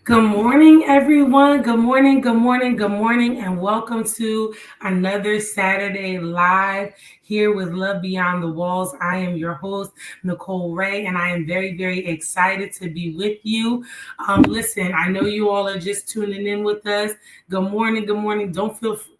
Good morning, everyone. Good morning, good morning, good morning, and welcome to another Saturday Live here with Love Beyond the Walls. I am your host, Nicole Ray, and I am very, very excited to be with you. Listen, I know you all are just tuning in with us. Good morning, good morning.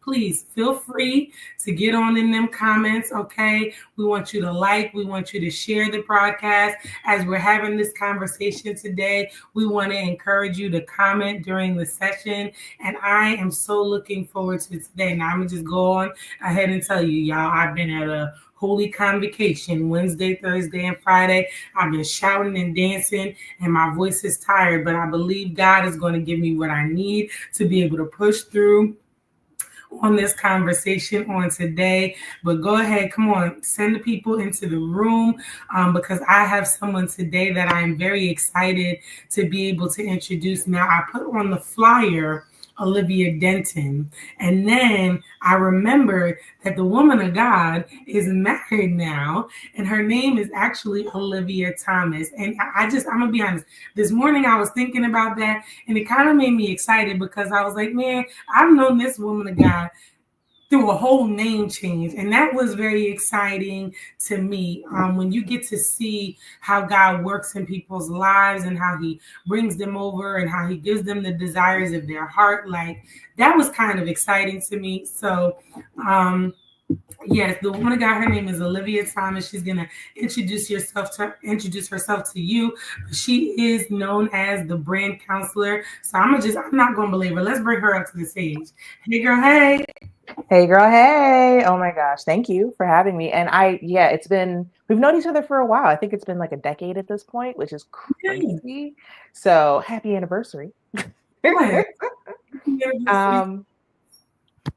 Please feel free to get on in them comments, okay? We want you to like, we want you to share the broadcast as we're having this conversation today. We want to encourage you to comment during the session. And I am so looking forward to today. Now, I'm going to just go on ahead and tell you, y'all, I've been at a holy convocation Wednesday, Thursday, and Friday. I've been shouting and dancing, and my voice is tired, but I believe God is going to give me what I need to be able to push through on this conversation on today. But go ahead, come on, send the people into the room because I have someone today that I am very excited to be able to introduce. Now, I put on the flyer Olivia Denton, and then I remembered that the woman of God is married now, and her name is actually Olivia Thomas. And I'm gonna be honest, this morning I was thinking about that, and it kind of made me excited because I was like, man, I've known this woman of God through a whole name change. And that was very exciting to me when you get to see how God works in people's lives and how he brings them over and how he gives them the desires of their heart. Like that was kind of exciting to me. So, yes, the woman of God, her name is Olivia Thomas. She's gonna introduce herself to you. She is known as the brand counselor. So I'm not gonna believe her. Let's bring her up to the stage. Hey girl, hey. Hey girl, hey. Oh my gosh. Thank you for having me. And we've known each other for a while. I think it's been like a decade at this point, which is Okay. crazy. So happy anniversary. Yes. University. um,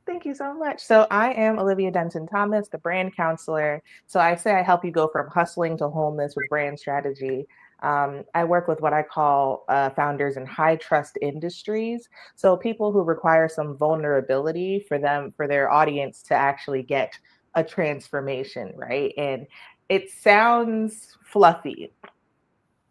Thank you so much. So I am Olivia Denton Thomas, the brand counselor. So I say I help you go from hustling to wholeness with brand strategy. I work with what I call founders in high trust industries. So people who require some vulnerability for their audience to actually get a transformation, right? And it sounds fluffy,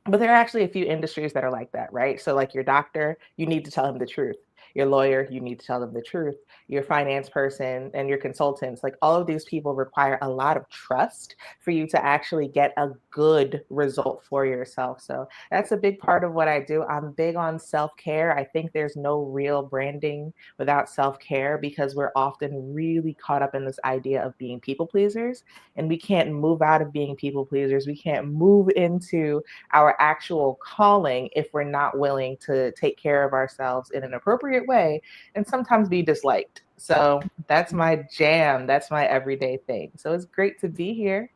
but there are actually a few industries that are like that, right? So, like your doctor, you need to tell him the truth. Your lawyer, you need to tell them the truth. Your finance person and your consultants, like all of these people require a lot of trust for you to actually get a good result for yourself. So, that's a big part of what I do. I'm big on self care. I think there's no real branding without self care because we're often really caught up in this idea of being people pleasers, and we can't move out of being people pleasers. We can't move into our actual calling if we're not willing to take care of ourselves in an appropriate way and sometimes be disliked. So that's my jam. That's my everyday thing. So it's great to be here.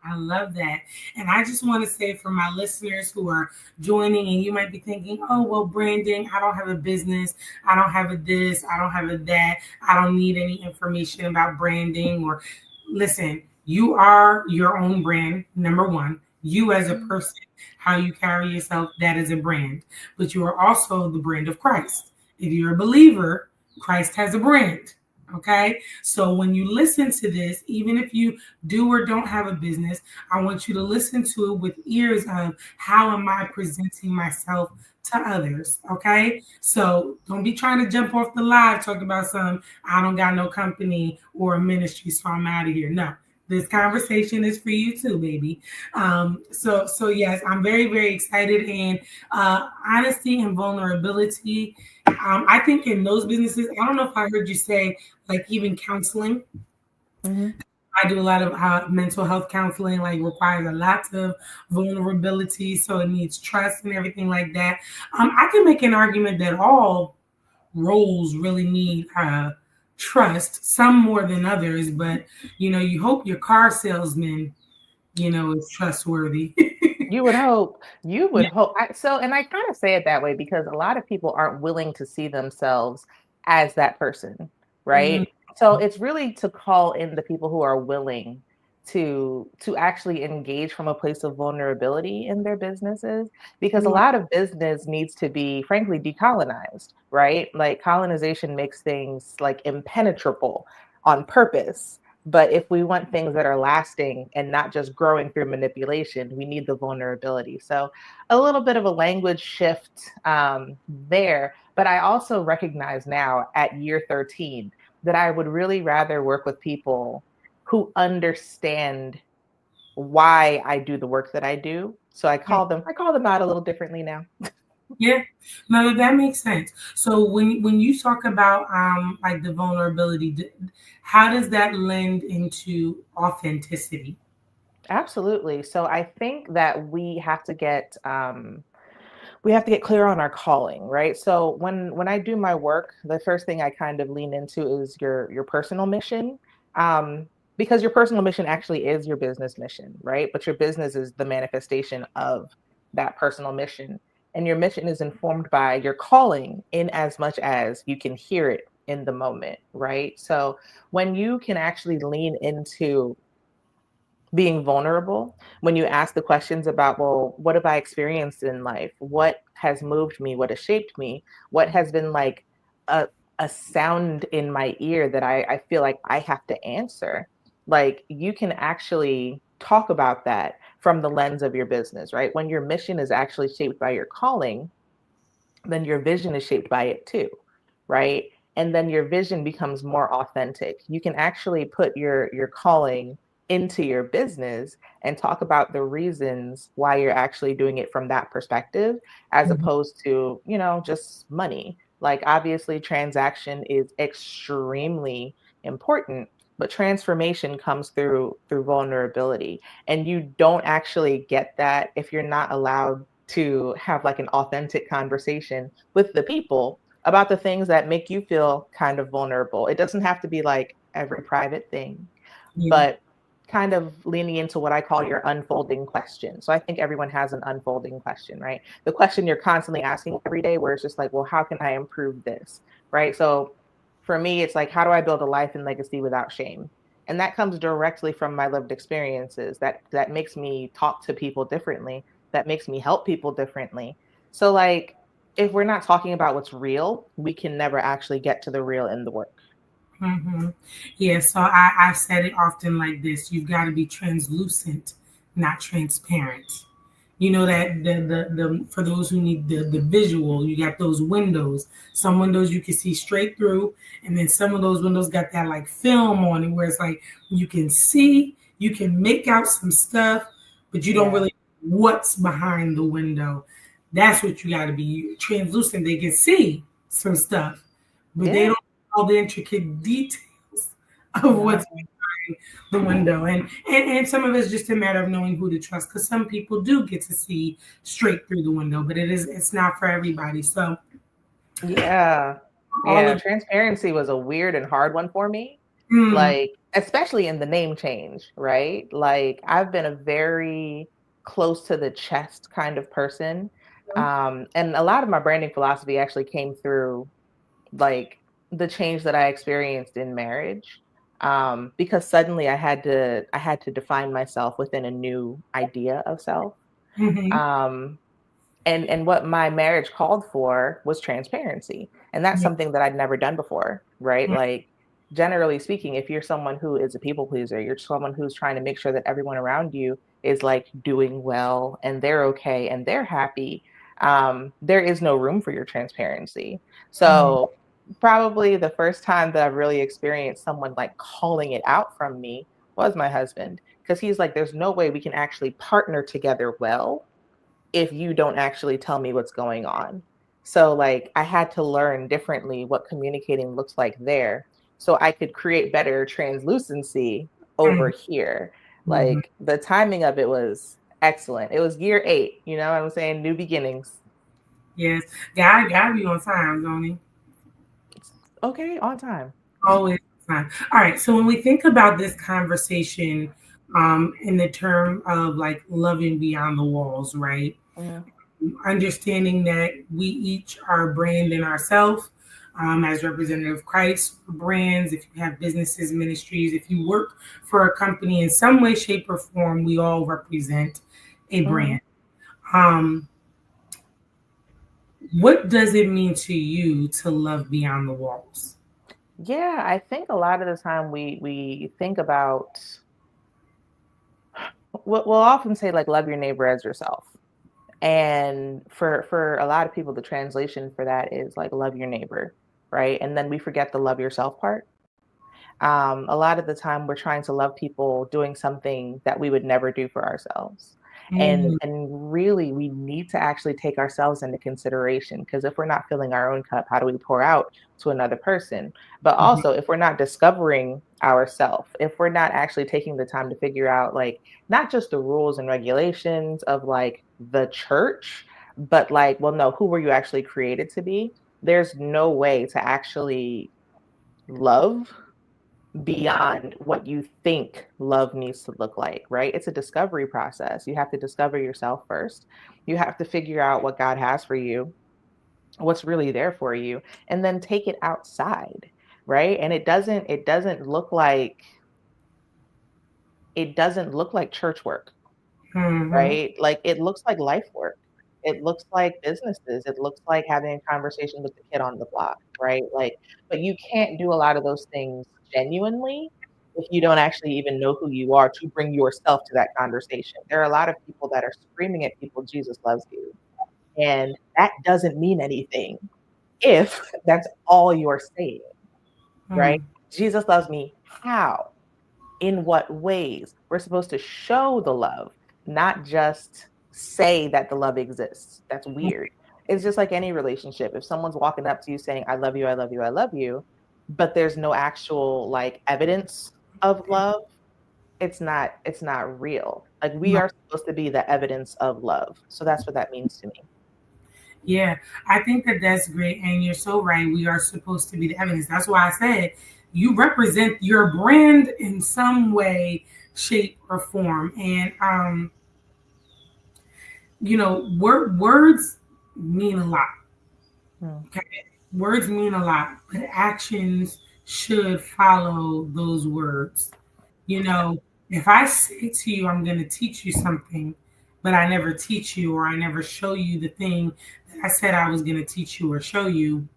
I love that. And I just want to say for my listeners who are joining, and you might be thinking, oh, well, branding, I don't have a business. I don't have a this. I don't have a that. I don't need any information about branding. Or listen, you are your own brand, number one. You as a person, how you carry yourself, that is a brand. But you are also the brand of Christ. If you're a believer, Christ has a brand. Okay. So when you listen to this, even if you do or don't have a business, I want you to listen to it with ears of how am I presenting myself to others. Okay. So don't be trying to jump off the live talking about I don't got no company or a ministry, so I'm out of here. No. This conversation is for you too, baby. So yes, I'm very, very excited. And honesty and vulnerability, I think in those businesses, I don't know if I heard you say like even counseling. Mhm. I do a lot of mental health counseling, like requires a lot of vulnerability, so it needs trust and everything like that. I can make an argument that all roles really need trust, some more than others, but you hope your car salesman, is trustworthy. You would hope. You would Yeah. hope. And I kind of say it that way because a lot of people aren't willing to see themselves as that person, Mhm. right? So it's really to call in the people who are willing to actually engage from a place of vulnerability in their businesses, because a lot of business needs to be frankly decolonized, right? Like colonization makes things like impenetrable on purpose. But if we want things that are lasting and not just growing through manipulation, we need the vulnerability. So a little bit of a language shift there. But I also recognize now at year 13 that I would really rather work with people who understand why I do the work that I do. So I call them out a little differently now. Yeah, no, that makes sense. So when you talk about like the vulnerability, how does that lend into authenticity? Absolutely. So I think that we have to get clear on our calling, right? So when I do my work, the first thing I kind of lean into is your personal mission. Um, because your personal mission actually is your business mission, right? But your business is the manifestation of that personal mission. And your mission is informed by your calling in as much as you can hear it in the moment, right? So when you can actually lean into being vulnerable, when you ask the questions about, well, what have I experienced in life, what has moved me, what has shaped me, what has been like a, a sound in my ear that I feel like I have to answer, like you can actually talk about that from the lens of your business, right? When your mission is actually shaped by your calling, then your vision is shaped by it too, right? And then your vision becomes more authentic. You can actually put your calling into your business and talk about the reasons why you're actually doing it from that perspective, as Mhm. opposed to, just money. Like obviously transaction is extremely important, but transformation comes through vulnerability, and you don't actually get that if you're not allowed to have like an authentic conversation with the people about the things that make you feel kind of vulnerable. It doesn't have to be like every private thing, Yeah. but kind of leaning into what I call your unfolding question. So I think everyone has an unfolding question, right? The question you're constantly asking every day, where it's just like, well, how can I improve this? Right. So for me, it's like, how do I build a life and legacy without shame? And that comes directly from my lived experiences. That makes me talk to people differently. That makes me help people differently. So like, if we're not talking about what's real, we can never actually get to the real in the work. Hmm. Yeah, so I said it often like this: you've got to be translucent, not transparent. You know that the for those who need the visual, you got those windows. Some windows you can see straight through, and then some of those windows got that like film on it, where it's like you can see, you can make out some stuff, but you don't Yeah. really know what's behind the window. That's what you got to be translucent. They can see some stuff, but they Yeah. don't know all the intricate details of what's No. the window. And some of it's just a matter of knowing who to trust, because some people do get to see straight through the window, but it's not for everybody. So Yeah. all Yeah. of Transparency was a weird and hard one for me. mm, Like, especially in the name change, right? Like, I've been a very close to the chest kind of person. And a lot of my branding philosophy actually came through like the change that I experienced in marriage. Because suddenly I had to define myself within a new idea of self. mm-hmm, Um, and what my marriage called for was transparency, and that's yeah, something that I'd never done before, right? Like, generally speaking, if you're someone who is a people pleaser, you're someone who's trying to make sure that everyone around you is like doing well and they're okay and they're happy, there is no room for your transparency. mm, So probably the first time that I've really experienced someone like calling it out from me was my husband, because he's like, there's no way we can actually partner together well if you don't actually tell me what's going on. So like I had to learn differently what communicating looks like there, so I could create better translucency over here. mm-hmm. Like the timing of it was excellent. It was year 8, you know what I'm saying? New beginnings. Yes, God got you on time, don't he? Okay, on time. Always on time. All right, so when we think about this conversation, in the term of like loving beyond the walls, right? Mm, Understanding that we each are branding ourselves as representative of Christ, brands. If you have businesses, ministries, if you work for a company in some way, shape, or form, we all represent a mhm. brand. Um, what does it mean to you to love beyond the walls? Yeah, I think a lot of the time we think about we'll often say like love your neighbor as yourself. And for a lot of people, the translation for that is like love your neighbor, right? And then we forget the love yourself part. A lot of the time we're trying to love people doing something that we would never do for ourselves. Mm, And really we need to actually take ourselves into consideration, because if we're not filling our own cup, how do we pour out to another person? But mhm, also if we're not discovering ourselves, if we're not actually taking the time to figure out like not just the rules and regulations of like the church, but like, well, no, who were you actually created to be? There's no way to actually love beyond what you think love needs to look like, right? It's a discovery process. You have to discover yourself first. You have to figure out what God has for you, what's really there for you, and then take it outside, right? And it doesn't look like church work, mhm. right? Like it looks like life work. It looks like businesses. It looks like having a conversation with the kid on the block, right? Like, but you can't do a lot of those things genuinely if you don't actually even know who you are to bring yourself to that conversation. There are a lot of people that are screaming at people, Jesus loves you. And that doesn't mean anything if that's all you're saying, right? Mm. Jesus loves me. How? In what ways? We're supposed to show the love, not just say that the love exists. That's weird. It's just like any relationship. If someone's walking up to you saying, I love you, I love you, I love you, but there's no actual like evidence of love, it's not real. Like we Right. are supposed to be the evidence of love. So that's what that means to me. Yeah, I think that that's great, and you're so right. We are supposed to be the evidence. That's why I said you represent your brand in some way, shape, or form. And words mean a lot. Hmm. Okay, words mean a lot, but actions should follow those words. You know, if I say to you, I'm going to teach you something, but I never teach you or I never show you the thing that I said I was going to teach you or show you,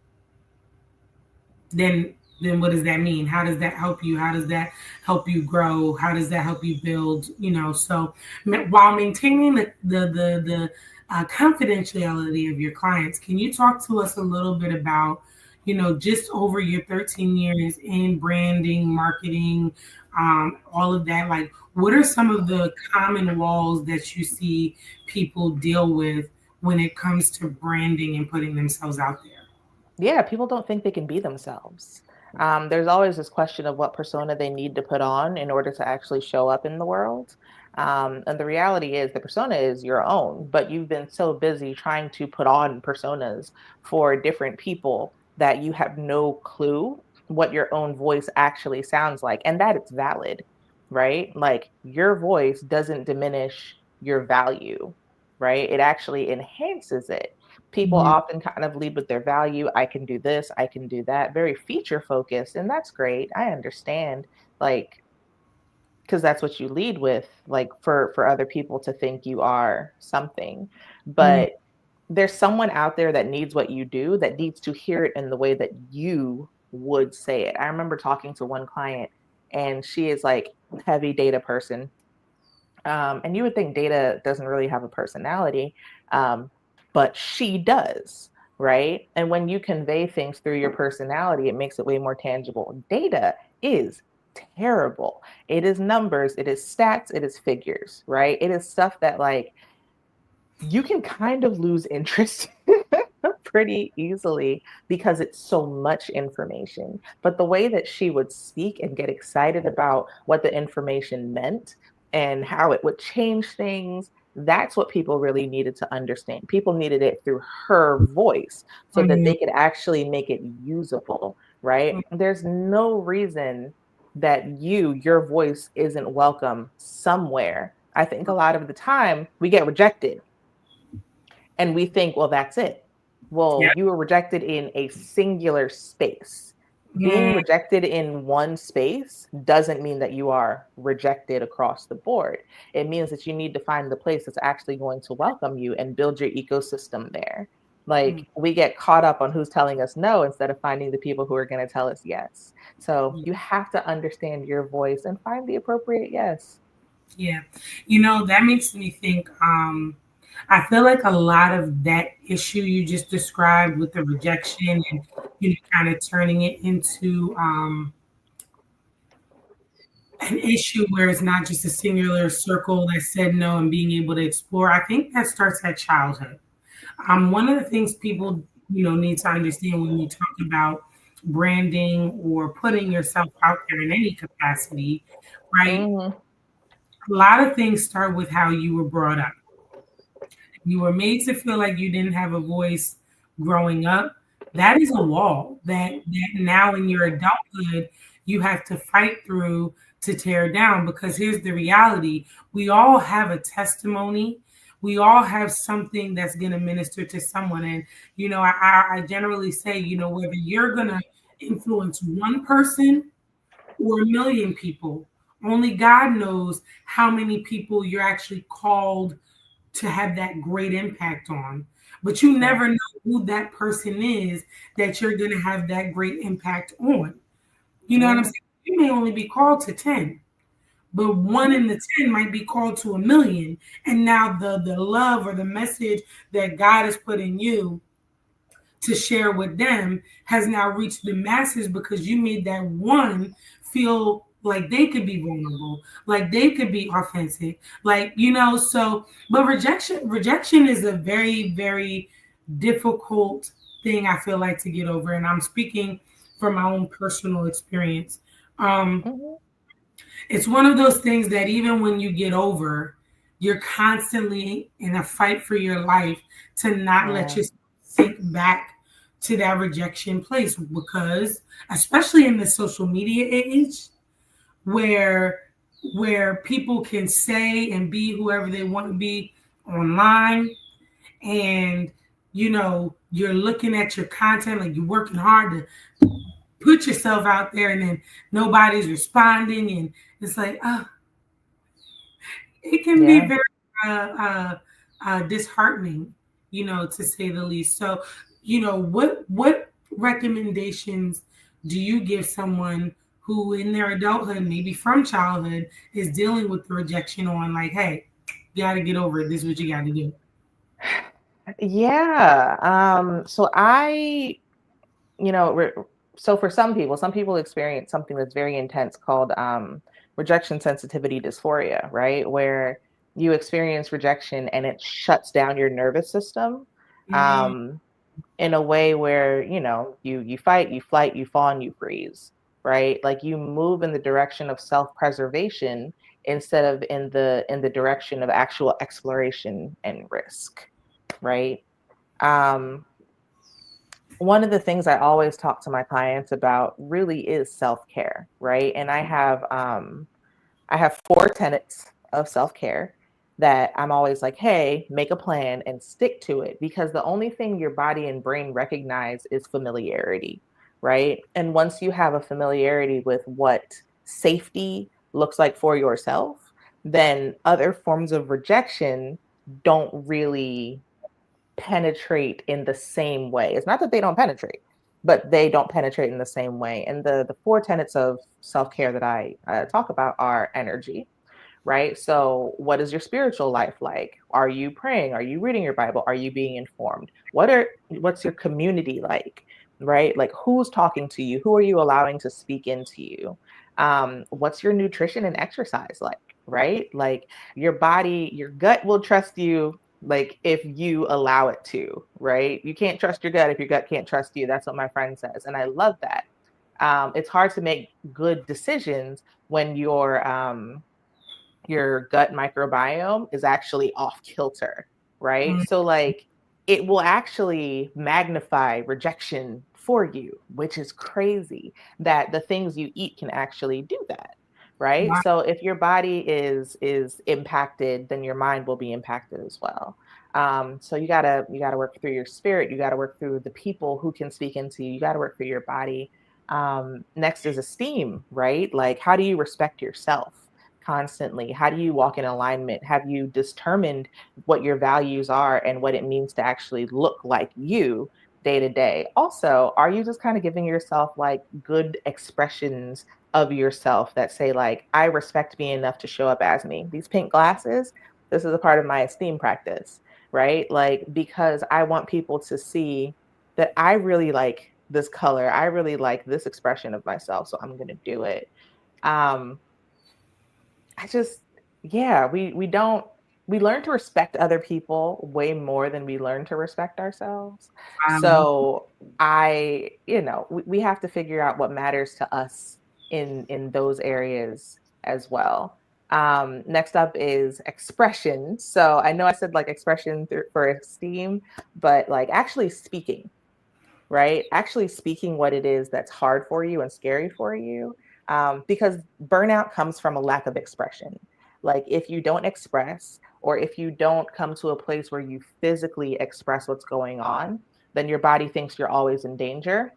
then what does that mean? How does that help you? How does that help you grow? How does that help you build? So while maintaining the confidentiality of your clients, can you talk to us a little bit about, just over your 13 years in branding, marketing, all of that? Like, what are some of the common walls that you see people deal with when it comes to branding and putting themselves out there? Yeah, people don't think they can be themselves. There's always this question of what persona they need to put on in order to actually show up in the world. And the reality is, the persona is your own, but you've been so busy trying to put on personas for different people that you have no clue what your own voice actually sounds like, and that it's valid, right? Like your voice doesn't diminish your value, right? It actually enhances it. People Yeah. often kind of lead with their value. I can do this, I can do that, very feature focused. And that's great. I understand, like, because that's what you lead with, like for other people to think you are something. Yeah. But there's someone out there that needs what you do, that needs to hear it in the way that you would say it. I remember talking to one client, and she is like heavy data person. And you would think data doesn't really have a personality, um, but she does, right? And when you convey things through your personality, it makes it way more tangible. Data is terrible. It is numbers, it is stats, it is figures, right? It is stuff that like you can kind of lose interest pretty easily because it's so much information. But the way that she would speak and get excited about what the information meant and how it would change things, that's what people really needed to understand. People needed it through her voice so that Yeah. they could actually make it usable, right? There's no reason that your voice isn't welcome somewhere. I think a lot of the time we get rejected and we think, well, that's it. Yeah. Well, you were rejected in a singular space. Being Yeah. rejected in one space doesn't mean that you are rejected across the board. It means that you need to find the place that's actually going to welcome you and build your ecosystem there. Like we get caught up on who's telling us no instead of finding the people who are going to tell us yes. So you have to understand your voice and find the appropriate yes. Yeah. That makes me think, I feel like a lot of that issue you just described with the rejection and, kind of turning it into an issue where it's not just a singular circle that said no and being able to explore. I think that starts at childhood. One of the things people, need to understand when you talk about branding or putting yourself out there in any capacity, right? Mm-hmm. A lot of things start with how you were brought up. You were made to feel like you didn't have a voice growing up. That is a wall that now in your adulthood you have to fight through to tear down, because here's the reality. We all have a testimony. We all have something that's going to minister to someone. And, I generally say, whether you're going to influence one person or a million people, only God knows how many people you're actually called to have that great impact on. But you never know who that person is that you're going to have that great impact on. You know what I'm saying? You may only be called to 10, but one in the 10 might be called to a million. And now the love or the message that God has put in you to share with them has now reached the masses because you made that one feel like they could be vulnerable, like they could be authentic, like, so, but rejection is a very, very difficult thing, I feel like, to get over. And I'm speaking from my own personal experience. It's one of those things that even when you get over, you're constantly in a fight for your life to not let yourself sink back to that rejection place, because especially in the social media age where people can say and be whoever they want to be online, and you're looking at your content, like you're working hard to put yourself out there, and then nobody's responding, and it's like, it can be very disheartening, to say the least. So, what recommendations do you give someone who in their adulthood, maybe from childhood, is dealing with the rejection on, like, hey, you got to get over it. This is what you got to do. Yeah. So so for some people experience something that's very intense called rejection sensitivity dysphoria, right? Where you experience rejection and it shuts down your nervous system in a way where, you fight, you flight, you fawn, you freeze, right? Like you move in the direction of self-preservation instead of in the direction of actual exploration and risk, right? One of the things I always talk to my clients about really is self-care, right? And I have 4 tenets of self-care that I'm always like, hey, make a plan and stick to it, because the only thing your body and brain recognize is familiarity, right? And once you have a familiarity with what safety looks like for yourself, then other forms of rejection don't really penetrate in the same way. It's not that they don't penetrate, but they don't penetrate in the same way. And the 4 tenets of self-care that I talk about are energy, right? So what is your spiritual life like? Are you praying? Are you reading your Bible? Are you being informed? What's your community like, right? Like who's talking to you? Who are you allowing to speak into you? What's your nutrition and exercise like, right? Like your body, your gut will trust you, like if you allow it to, right? You can't trust your gut if your gut can't trust you. That's what my friend says. And I love that. It's hard to make good decisions when your gut microbiome is actually off kilter, right? So like it will actually magnify rejection for you, which is crazy that the things you eat can actually do that, right? Wow. So if your body is impacted, then your mind will be impacted as well. So you gotta work through your spirit. You gotta work through the people who can speak into you. You gotta work through your body. Next is esteem, right? Like how do you respect yourself? constantly? How do you walk in alignment? Have you determined what your values are and what it means to actually look like you day to day? Also, are you just kind of giving yourself like good expressions of yourself that say, like, I respect me enough to show up as me? These pink glasses, this is a part of my esteem practice, right? Like, because I want people to see that I really like this color. I really like this expression of myself. So I'm going to do it. Um, I just, yeah, we don't, we learn to respect other people way more than we learn to respect ourselves. Um, So we have to figure out what matters to us in those areas as well. Next up is expression. So I know I said like expression for esteem, but like actually speaking, right? Actually speaking what it is that's hard for you and scary for you. Because burnout comes from a lack of expression. Like if you don't express, or if you don't come to a place where you physically express what's going on, then your body thinks you're always in danger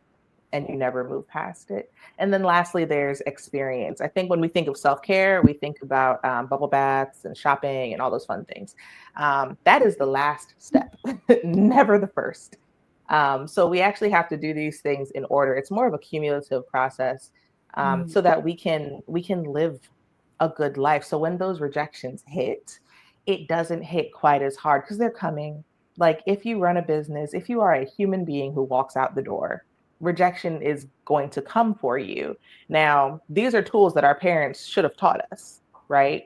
and you never move past it. And then lastly, there's experience. I think when we think of self-care, we think about bubble baths and shopping and all those fun things. That is the last step, never the first. So we actually have to do these things in order. It's more of a cumulative process, so that we can live a good life. So when those rejections hit, it doesn't hit quite as hard because they're coming. Like if you run a business, if you are a human being who walks out the door, rejection is going to come for you. Now, these are tools that our parents should have taught us, right?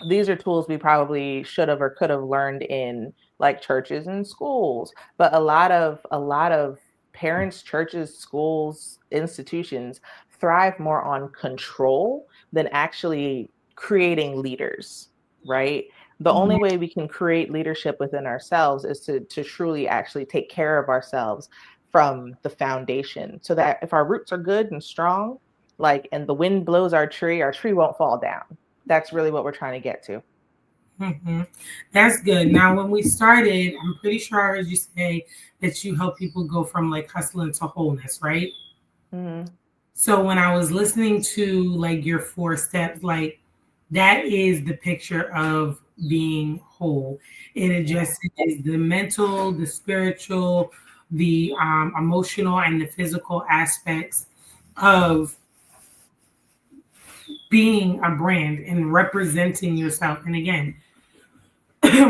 These are tools we probably should have or could have learned in like churches and schools. But a lot of parents, churches, schools, institutions thrive more on control than actually creating leaders, right? The only way we can create leadership within ourselves is to truly actually take care of ourselves from the foundation, so that if our roots are good and strong, like, and the wind blows our tree won't fall down. That's really what we're trying to get to. hmm That's good. Now, when we started, I'm pretty sure I heard you say that you help people go from like hustling to wholeness, right? Mm-hmm. So when I was listening to like your 4 steps, like that is the picture of being whole. It Yeah. addresses the mental, the spiritual, the emotional, and the physical aspects of being a brand and representing yourself. And again,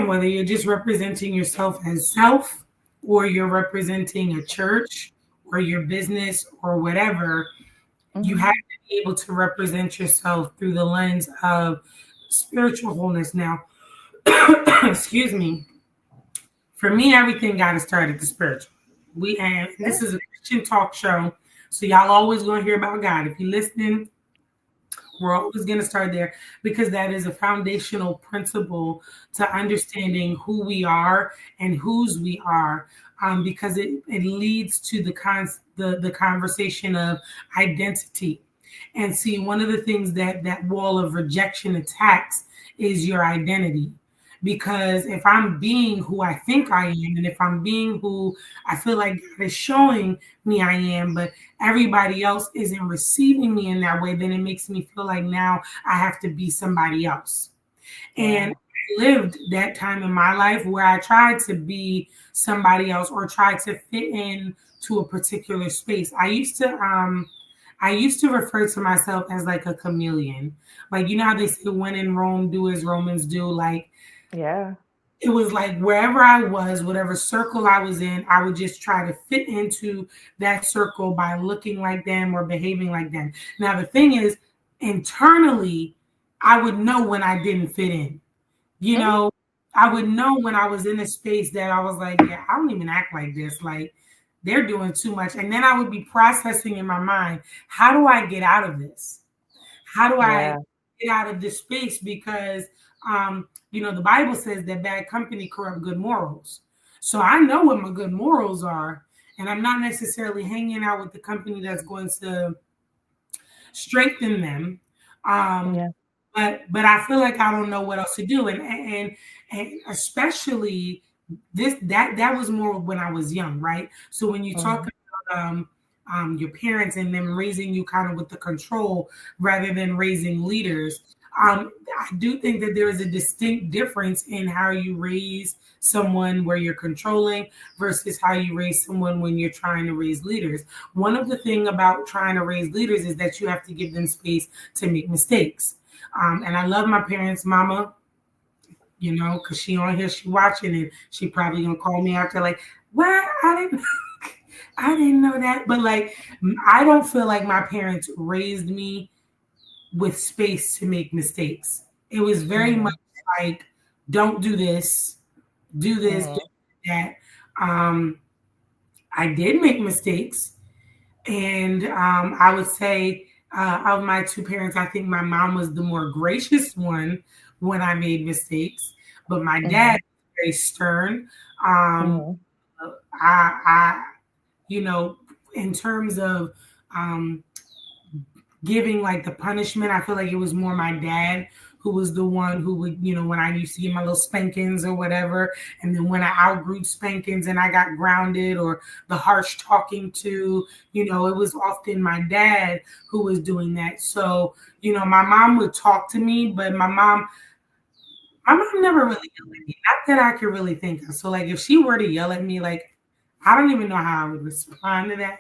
whether you're just representing yourself as self, or you're representing a church or your business or whatever, you Mm-hmm. have to be able to represent yourself through the lens of spiritual wholeness. Now, excuse me, for me, everything got to start at the spiritual. We and Yeah. this is a Christian talk show, so y'all always gonna hear about God. If you're listening, we're always going to start there because that is a foundational principle to understanding who we are and whose we are. Because it leads to the conversation of identity. And see, one of the things that that wall of rejection attacks is your identity. Because if I'm being who I think I am, and if I'm being who I feel like God is showing me I am, but everybody else isn't receiving me in that way, then it makes me feel like now I have to be somebody else. And Yeah. I lived that time in my life where I tried to be somebody else or tried to fit in to a particular space. I used to refer to myself as like a chameleon. Like you know how they say when in Rome, do as Romans do. Like Yeah. it was like wherever I was, whatever circle I was in, I would just try to fit into that circle by looking like them or behaving like them. Now, the thing is, internally, I would know when I didn't fit in. You Mm-hmm. know, I would know when I was in a space that I was like, yeah, I don't even act like this. Like, they're doing too much. And then I would be processing in my mind, how do I get out of this? How do I Yeah. get out of this space? Because the Bible says that bad company corrupt good morals. So I know what my good morals are, and I'm not necessarily hanging out with the company that's going to strengthen them. Um, Yeah. but I feel like I don't know what else to do, and especially that was more when I was young, right? So when you talk Mm-hmm. about your parents and them raising you kind of with the control rather than raising leaders, I do think that there is a distinct difference in how you raise someone where you're controlling versus how you raise someone when you're trying to raise leaders. One of the thing about trying to raise leaders is that you have to give them space to make mistakes. And I love my parents, mama, because she on here, she watching, and she probably gonna call me after like, what? I didn't know that. But like, I don't feel like my parents raised me with space to make mistakes. It was very much like, don't do this, do this, do that. I did make mistakes. And I would say of my two parents, I think my mom was the more gracious one when I made mistakes, but my dad was very stern. I, in terms of giving like the punishment, I feel like it was more my dad who was the one who would, when I used to get my little spankings or whatever, and then when I outgrew spankings and I got grounded or the harsh talking to, it was often my dad who was doing that. So, my mom would talk to me, but my mom never really yelled at me. Not that I could really think of. So like if she were to yell at me, like I don't even know how I would respond to that.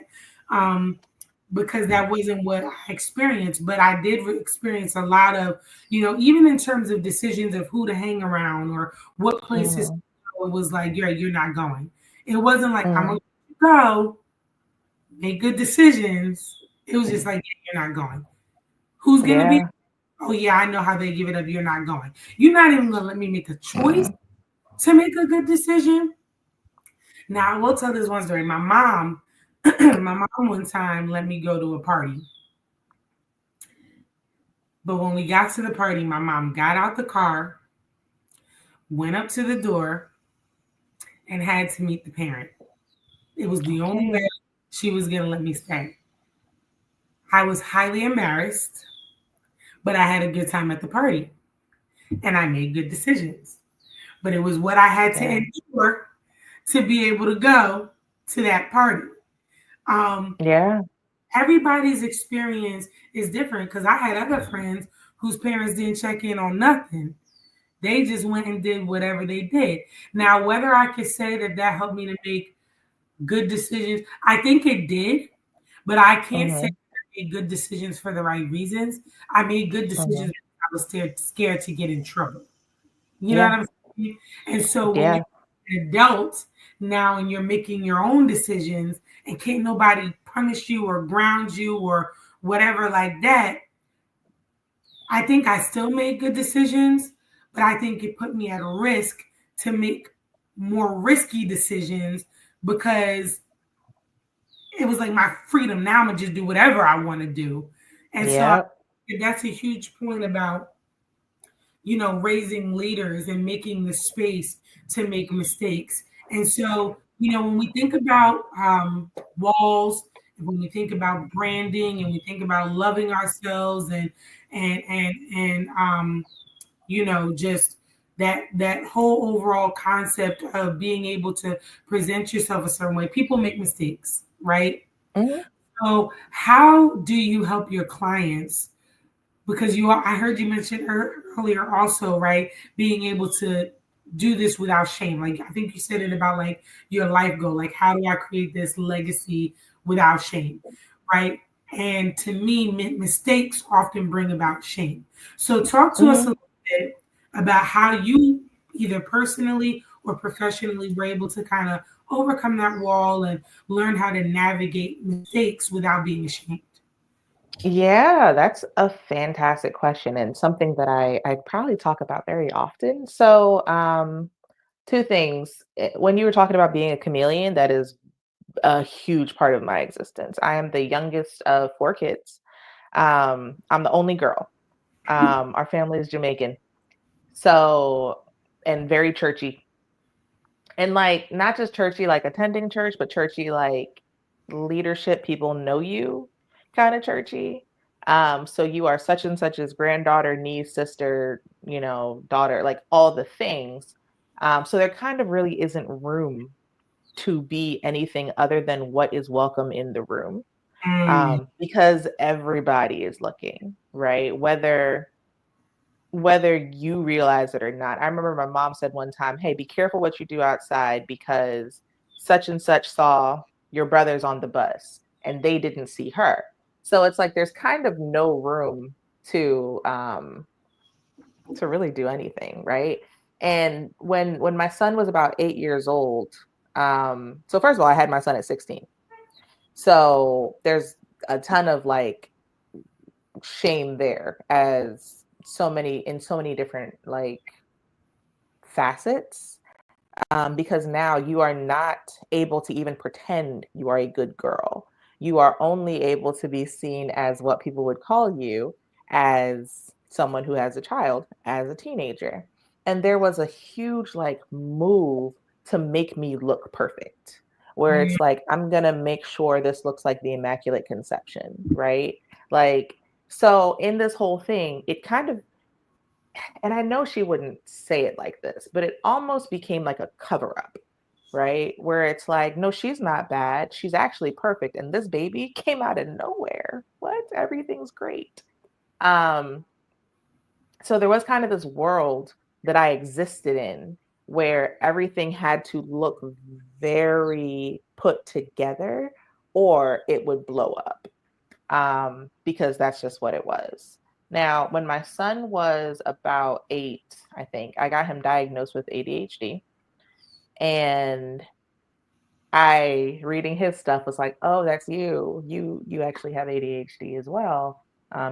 Because that wasn't what I experienced, but I did experience a lot of, even in terms of decisions of who to hang around or what places, it was like, you're not going. It wasn't like, I'm going to go, make good decisions. It was just like, you're not going. Who's going to be? Oh, yeah, I know how they give it up. You're not going. You're not even going to let me make a choice to make a good decision. Now, I will tell this one story. My mom one time let me go to a party. But when we got to the party, my mom got out the car, went up to the door, and had to meet the parent. It was the only way she was going to let me stay. I was highly embarrassed, but I had a good time at the party. And I made good decisions. But it was what I had to endure to be able to go to that party. Everybody's experience is different because I had other friends whose parents didn't check in on nothing. They just went and did whatever they did. Now, whether I could say that helped me to make good decisions, I think it did, but I can't say I made good decisions for the right reasons. I made good decisions because I was scared to get in trouble. You know what I'm saying? And so when you're an adult now and you're making your own decisions and can't nobody punish you or ground you or whatever like that, I think I still made good decisions, but I think it put me at a risk to make more risky decisions because it was like my freedom. Now I'm going to just do whatever I want to do. And so that's a huge point about, raising leaders and making the space to make mistakes. And so, when we think about walls, when we think about branding and we think about loving ourselves and just that whole overall concept of being able to present yourself a certain way, people make mistakes, right? So how do you help your clients? Because I heard you mention earlier also, right? Being able to do this without shame. Like, I think you said it about like your life goal. Like, how do I create this legacy without shame, right? And to me, mistakes often bring about shame. So talk to us a little bit about how you either personally or professionally were able to kind of overcome that wall and learn how to navigate mistakes without being ashamed. Yeah, that's a fantastic question and something that I probably talk about very often. So, two things. When you were talking about being a chameleon, that is a huge part of my existence. I am the youngest of 4 kids. I'm the only girl. Our family is Jamaican. So, and very churchy. And like not just churchy like attending church, but churchy like leadership, people know you kind of churchy. So you are such and such's granddaughter, niece, sister, daughter, like all the things. So there kind of really isn't room to be anything other than what is welcome in the room. Because everybody is looking, right? Whether whether you realize it or not. I remember my mom said one time, hey, be careful what you do outside because such and such saw your brothers on the bus and they didn't see her. So it's like there's kind of no room to really do anything, right? And when my son was about 8 years old, so first of all, I had my son at 16. So there's a ton of like shame there as so many different like facets, because now you are not able to even pretend you are a good girl. You are only able to be seen as what people would call you as someone who has a child, as a teenager. And there was a huge like move to make me look perfect, where Mm, it's like, I'm going to make sure this looks like the Immaculate Conception, right? Like, so in this whole thing, it kind of, and I know she wouldn't say it like this, but it almost became like a cover up, right? Where it's like, no, she's not bad. She's actually perfect. And this baby came out of nowhere. What? Everything's great. Um, so there was kind of this world that I existed in where everything had to look very put together or it would blow up, because that's just what it was. Now, when my son was about 8, I think, I got him diagnosed with ADHD. And I, reading his stuff, was like, oh, that's you. You actually have ADHD as well.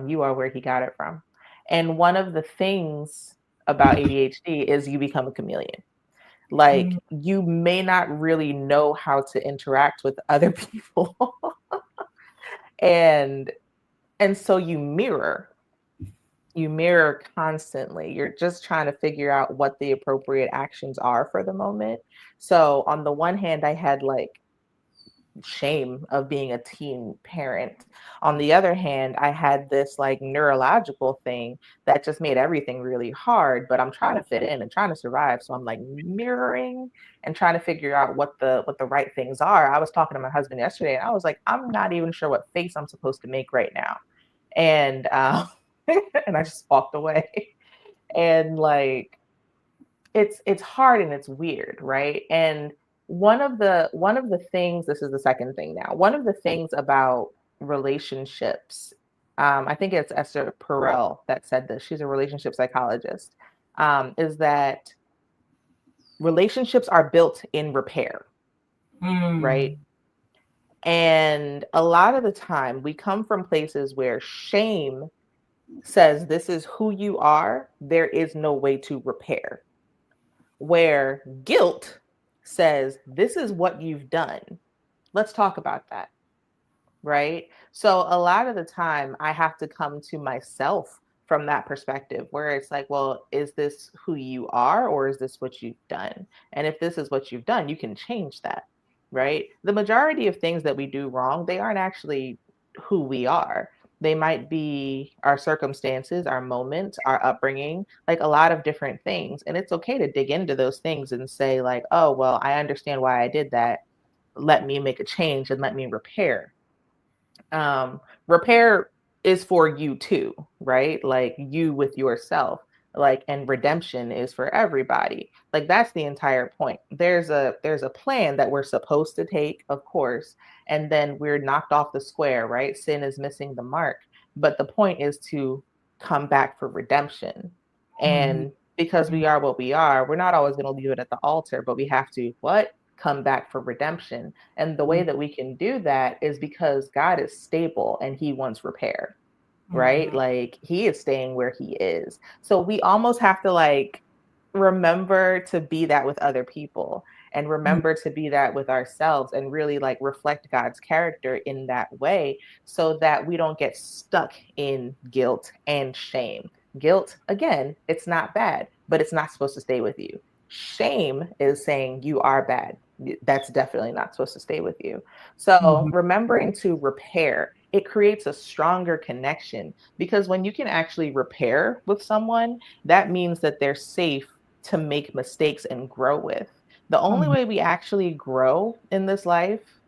You are where he got it from. And one of the things about ADHD is you become a chameleon. Like, mm, you may not really know how to interact with other people. and and so you mirror constantly. You're just trying to figure out what the appropriate actions are for the moment. So on the one hand, I had like shame of being a teen parent. On the other hand, I had this like neurological thing that just made everything really hard, but I'm trying to fit in and trying to survive. So I'm like mirroring and trying to figure out what the right things are. I was talking to my husband yesterday and I was like, I'm not even sure what face I'm supposed to make right now. And and I just walked away. And like it's hard and it's weird, right? And one of the things, this is the second thing now, one of the things about relationships, I think it's Esther Perel that said this, she's a relationship psychologist, is that relationships are built in repair, mm, right? And a lot of the time we come from places where shame says this is who you are, there is no way to repair, where guilt says, this is what you've done. Let's talk about that. Right. So a lot of the time, I have to come to myself from that perspective where it's like, well, is this who you are or is this what you've done? And if this is what you've done, you can change that. Right. The majority of things that we do wrong, they aren't actually who we are. They might be our circumstances, our moments, our upbringing, like a lot of different things. And it's okay to dig into those things and say, like, oh, well, I understand why I did that. Let me make a change and let me repair. Repair is for you too, right? Like you with yourself, like, and redemption is for everybody. Like that's the entire point. There's a plan that we're supposed to take, of course, and then we're knocked off the square, right? Sin is missing the mark, but the point is to come back for redemption. mm, And because we are what we are, we're not always going to leave it at the altar, but we have to what, come back for redemption. And the way mm, that we can do that is because God is stable and he wants repair, right? mm, Like he is staying where he is. So we almost have to like remember to be that with other people and mm, remember to be that with ourselves and really like reflect God's character in that way so that we don't get stuck in guilt and shame. Guilt, again, it's not bad, but it's not supposed to stay with you. Shame is saying you are bad. That's definitely not supposed to stay with you. So, mm, remembering to repair, it creates a stronger connection because when you can actually repair with someone, that means that they're safe to make mistakes and grow with. The only mm, way we actually grow in this life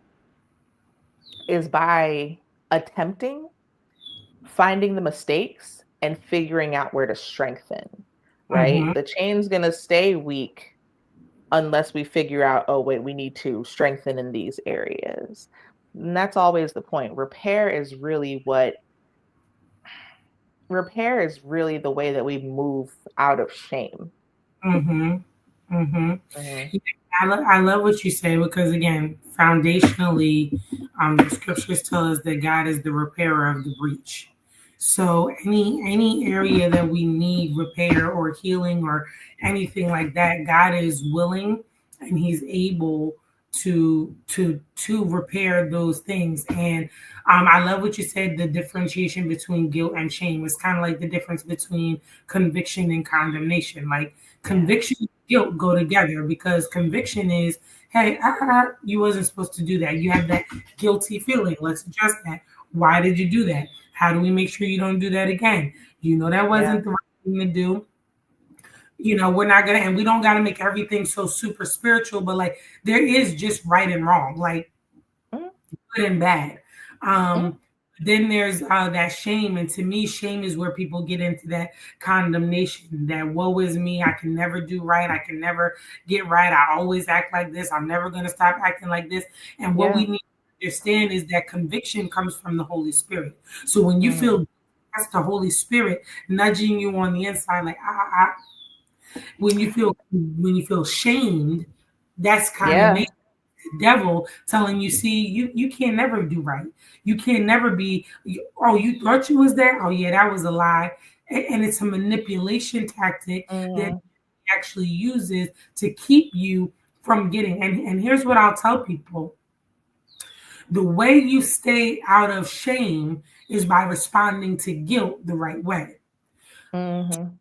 is by attempting, finding the mistakes, and figuring out where to strengthen, right? Mm-hmm. The chain's going to stay weak unless we figure out, oh, wait, we need to strengthen in these areas. And that's always the point. Repair is really the way that we move out of shame. Mm-hmm. Mm-hmm. Mm-hmm. Yeah, I love what you say because again, foundationally, the scriptures tell us that God is the repairer of the breach. So any area that we need repair or healing or anything like that, God is willing and He's able to repair those things. And I love what you said. The differentiation between guilt and shame is kind of like the difference between conviction and condemnation. Like Yeah. conviction and guilt go together because conviction is, hey, you wasn't supposed to do that. You have that guilty feeling. Let's address that. Why did you do that? How do we make sure you don't do that again? You know that Yeah. wasn't the right thing to do. We're not gonna, and we don't gotta make everything so super spiritual, but like there is just right and wrong, like Mm-hmm. good and bad. Then there's that shame, and to me, shame is where people get into that condemnation. That woe is me. I can never do right. I can never get right. I always act like this. I'm never gonna stop acting like this. And what Yeah. we need to understand is that conviction comes from the Holy Spirit. So when you Mm-hmm. feel that's the Holy Spirit nudging you on the inside, like when you feel shamed, that's Yeah. condemnation. The devil telling you, see, you can't never do right. You can't never be. Oh, you thought you was that? Oh yeah, that was a lie. And it's a manipulation tactic that Mm-hmm. actually uses to keep you from getting. And here's what I'll tell people: the way you stay out of shame is by responding to guilt the right way. Mm-hmm.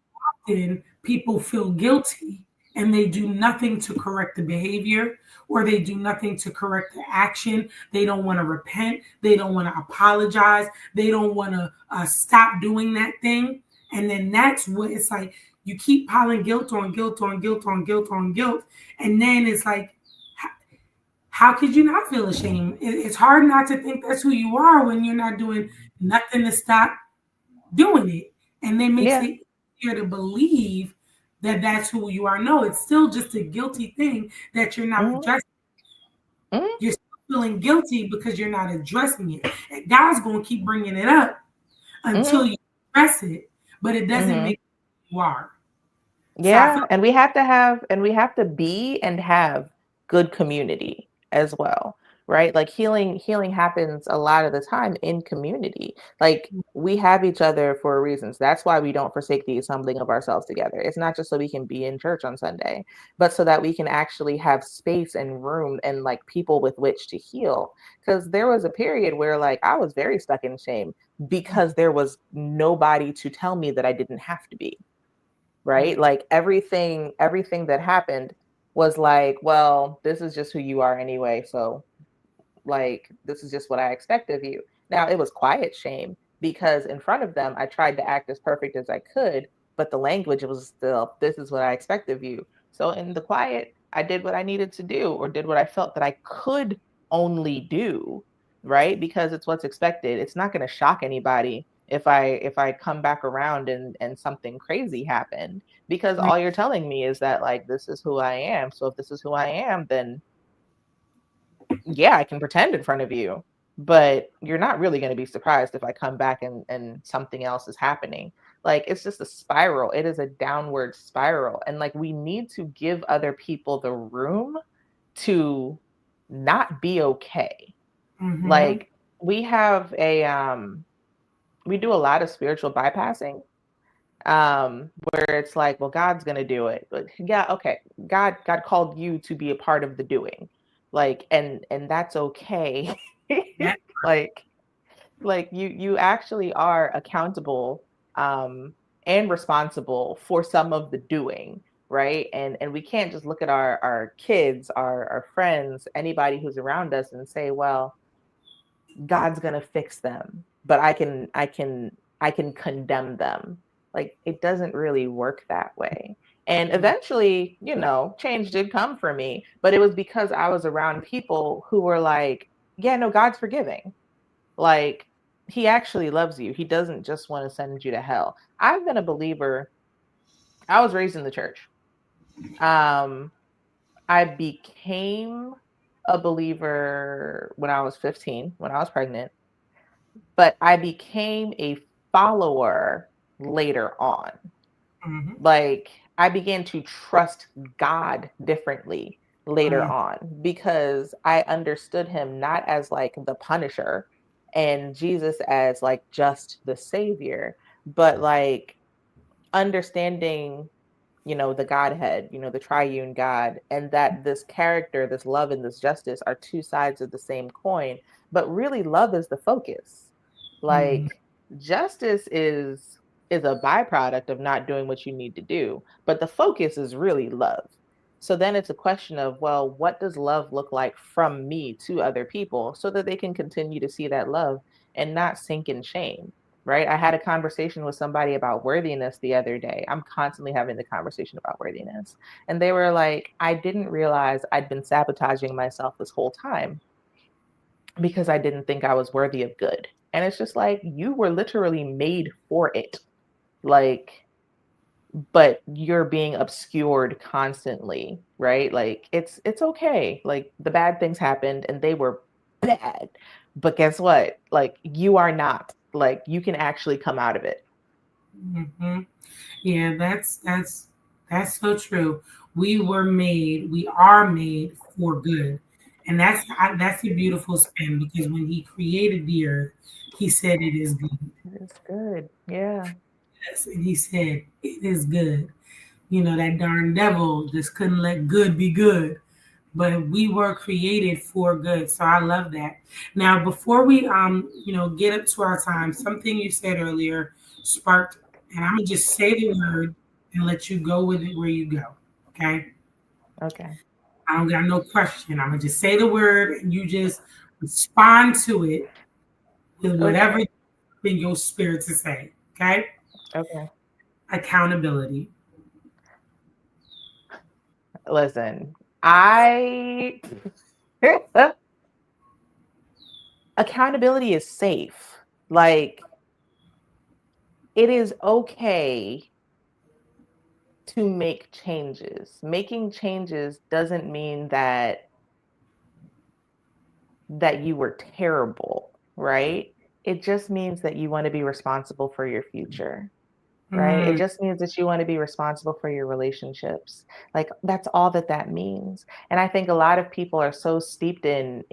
Often people feel guilty and they do nothing to correct the behavior or they do nothing to correct the action. They don't want to repent. They don't want to apologize. They don't want to stop doing that thing. And then that's what it's like. You keep piling guilt on guilt on guilt on guilt on guilt. And then it's like, how could you not feel ashamed? It's hard not to think that's who you are when you're not doing nothing to stop doing it. And then makes Yeah. it easier to believe that that's who you are. No, it's still just a guilty thing that you're not Mm-hmm. addressing. Mm-hmm. You're still feeling guilty because you're not addressing it. And God's going to keep bringing it up until Mm-hmm. you address it, but it doesn't Mm-hmm. make who you are. So I Yeah, feel and we have to be and have good community as well, right? Like healing happens a lot of the time in community. Like we have each other for reasons. That's why we don't forsake the assembling of ourselves together. It's not just so we can be in church on Sunday, but so that we can actually have space and room and like people with which to heal. Because there was a period where like I was very stuck in shame because there was nobody to tell me that I didn't have to be, right? Like everything that happened was like, well, this is just who you are anyway. So like this is just what I expect of you. Now it was quiet shame because in front of them I tried to act as perfect as I could, but the language was still, this is what I expect of you. So in the quiet, I did what I needed to do or did what I felt that I could only do, right? Because it's what's expected. It's not going to shock anybody if I come back around and something crazy happened, because right. all you're telling me is that like this is who I am. So if this is who I am, then yeah, I can pretend in front of you, but you're not really going to be surprised if I come back and something else is happening. Like it's just a spiral. It is a downward spiral. And like we need to give other people the room to not be okay. Mm-hmm. Like we have we do a lot of spiritual bypassing, where it's like, well, God's gonna do it. But yeah, okay, God called you to be a part of the doing, like, and that's okay. Yeah. like like you actually are accountable, um and responsible for some of the doing, right? And we can't just look at our kids, our friends, anybody who's around us and say, well, God's gonna fix them, but I can condemn them. Like it doesn't really work that way. And eventually, change did come for me, but it was because I was around people who were like, yeah, no, God's forgiving. Like he actually loves you. He doesn't just want to send you to hell. I've been a believer. I was raised in the church. I became a believer when I was 15, when I was pregnant, but I became a follower later on. Mm-hmm. Like, I began to trust God differently later on because I understood him not as like the punisher and Jesus as like just the savior, but like understanding, the Godhead, the triune God, and that this character, this love and this justice are two sides of the same coin, but really love is the focus. Mm-hmm. Like, justice is a byproduct of not doing what you need to do, but the focus is really love. So then it's a question of, well, what does love look like from me to other people so that they can continue to see that love and not sink in shame? Right? I had a conversation with somebody about worthiness the other day. I'm constantly having the conversation about worthiness. And they were like, I didn't realize I'd been sabotaging myself this whole time because I didn't think I was worthy of good. And it's just like, you were literally made for it. Like, but you're being obscured constantly, right? Like, it's okay. Like, the bad things happened and they were bad. But guess what? Like, you are not. Like, you can actually come out of it. Mm-hmm. Yeah, that's so true. We are made for good, and that's a beautiful spin because when he created the earth, he said it is good. It's good. Yeah. Yes, and he said it is good. You know that darn devil just couldn't let good be good, but we were created for good. So I love that. Now, before we get up to our time, something you said earlier sparked, and I'm gonna just say the word and let you go with it where you go. Okay? Okay. I don't got no question. I'm gonna just say the word and you just respond to it with whatever Okay. in your spirit to say. Okay? Okay. Accountability. Listen, I accountability is safe. Like, it is okay to make changes. Making changes doesn't mean that you were terrible, right? It just means that you want to be responsible for your future. Right? It Mm, just means that you want to be responsible for your relationships. Like, that's all that means. And I think a lot of people are so steeped in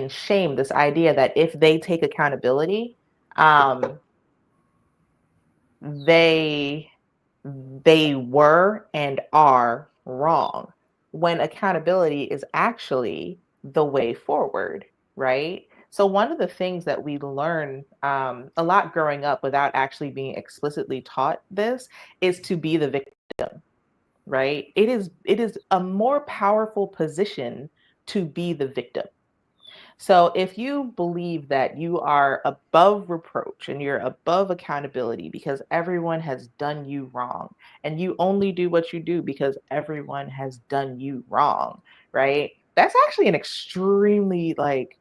shame, this idea that if they take accountability, um, they they were and are wrong. When accountability is actually the way forward, right? So one of the things that we learn a lot growing up without actually being explicitly taught this is to be the victim, right? It is a more powerful position to be the victim. So if you believe that you are above reproach and you're above accountability because everyone has done you wrong, and you only do what you do because everyone has done you wrong, right? That's actually an extremely like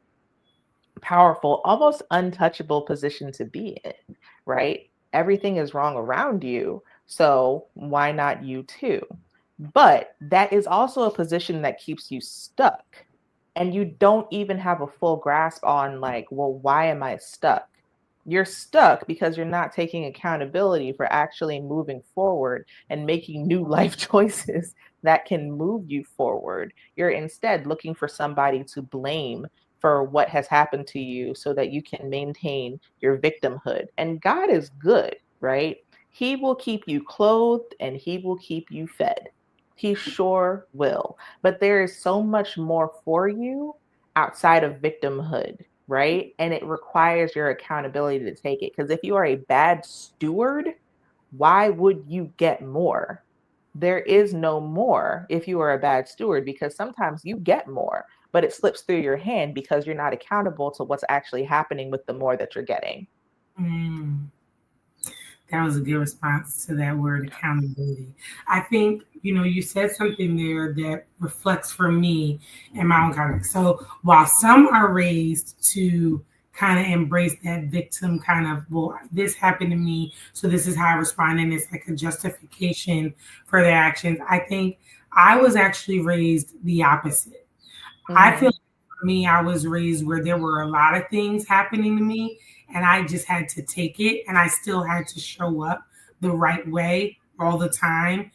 powerful, almost untouchable position to be in, right? Everything is wrong around you. So why not you too? But that is also a position that keeps you stuck. And you don't even have a full grasp on, like, well, why am I stuck? You're stuck because you're not taking accountability for actually moving forward and making new life choices that can move you forward. You're instead looking for somebody to blame for what has happened to you so that you can maintain your victimhood. And God is good, right? He will keep you clothed and he will keep you fed. He sure will. But there is so much more for you outside of victimhood, right? And it requires your accountability to take it. Because if you are a bad steward, why would you get more? There is no more if you are a bad steward, because sometimes you get more, but it slips through your hand because you're not accountable to what's actually happening with the more that you're getting. mm. That was a good response to that word accountability. I think, you said something there that reflects for me in my own context. So while some are raised to kind of embrace that victim kind of, well, this happened to me, so this is how I respond, and it's like a justification for their actions. I think I was actually raised the opposite. I feel Mm-hmm. like for me, I was raised where there were a lot of things happening to me, and I just had to take it, and I still had to show up the right way all the time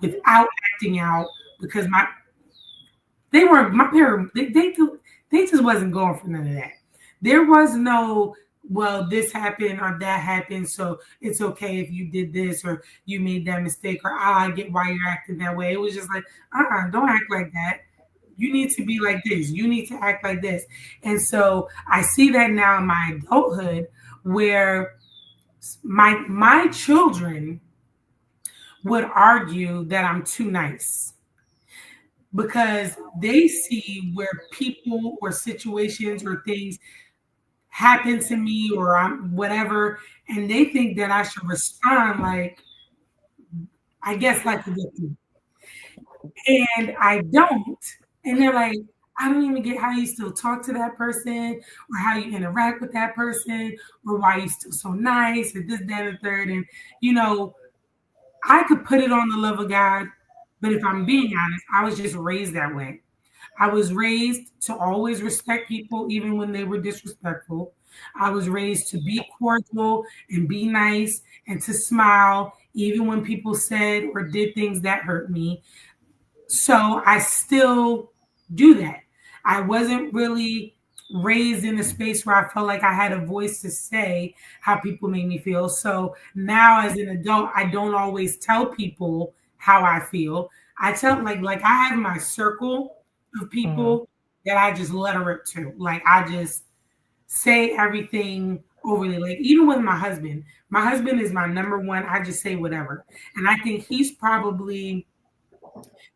without acting out because they were my parents. They just wasn't going for none of that. There was no, well, this happened or that happened, so it's okay if you did this or you made that mistake, or oh, I get why you're acting that way. It was just like, don't act like that. You need to be like this. You need to act like this. And so I see that now in my adulthood where my children would argue that I'm too nice because they see where people or situations or things happen to me or I'm whatever, and they think that I should respond like, I guess, like a victim. And I don't. And they're like, I don't even get how you still talk to that person or how you interact with that person or why you still so nice or this, that, and the third. And, you know, I could put it on the love of God, but if I'm being honest, I was just raised that way. I was raised to always respect people, even when they were disrespectful. I was raised to be cordial and be nice and to smile, even when people said or did things that hurt me. So I still do that. I wasn't really raised in a space where I felt like I had a voice to say how people made me feel. So now as an adult, I don't always tell people how I feel. I tell like I have my circle of Mm-hmm. people that I just let her rip to. Like I just say everything overly. Like even with my husband is my number one. I just say whatever. And I think he's probably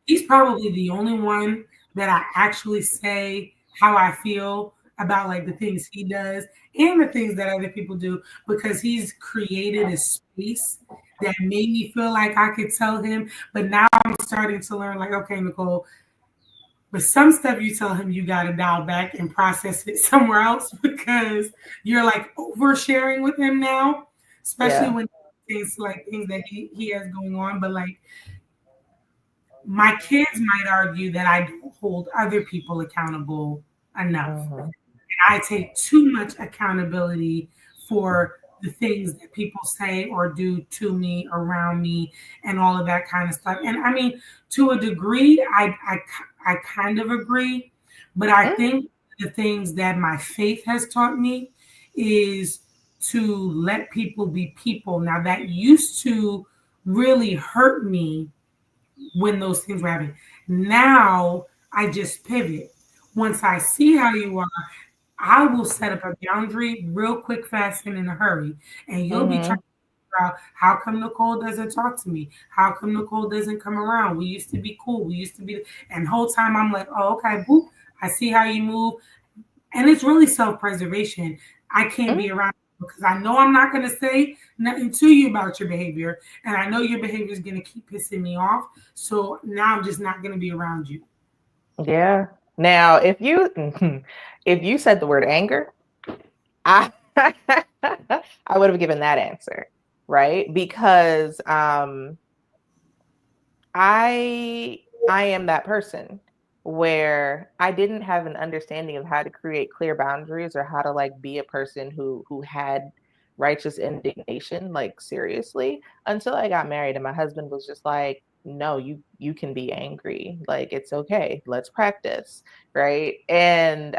the only one that I actually say how I feel about like the things he does and the things that other people do because he's created a space that made me feel like I could tell him. But now I'm starting to learn like, okay, Nicole, but some stuff you tell him you got to dial back and process it somewhere else because you're like oversharing with him now, especially Yeah. when it's like things that he has going on. But like my kids might argue that I don't hold other people accountable enough. Mm-hmm. I take too much accountability for the things that people say or do to me, around me, and all of that kind of stuff. And I mean, to a degree, I kind of agree, but I think the things that my faith has taught me is to let people be people. Now, that used to really hurt me when those things were happening. Now I just pivot. Once I see how you are, I will set up a boundary real quick, fast, and in a hurry. And you'll be trying Mm-hmm. to figure out how come Nicole doesn't talk to me? How come Nicole doesn't come around? We used to be cool. We used to be, and the whole time I'm like, oh, okay, boop. I see how you move. And it's really self-preservation. I can't be around you because I know I'm not going to say nothing to you about your behavior, and I know your behavior is going to keep pissing me off. So now I'm just not going to be around you. Yeah. Now, if you if you said the word anger, I I would have given that answer, right? Because I am that person where I didn't have an understanding of how to create clear boundaries or how to like be a person who had righteous indignation like seriously until I got married and my husband was just like, no, you can be angry, like it's okay, let's practice, right? And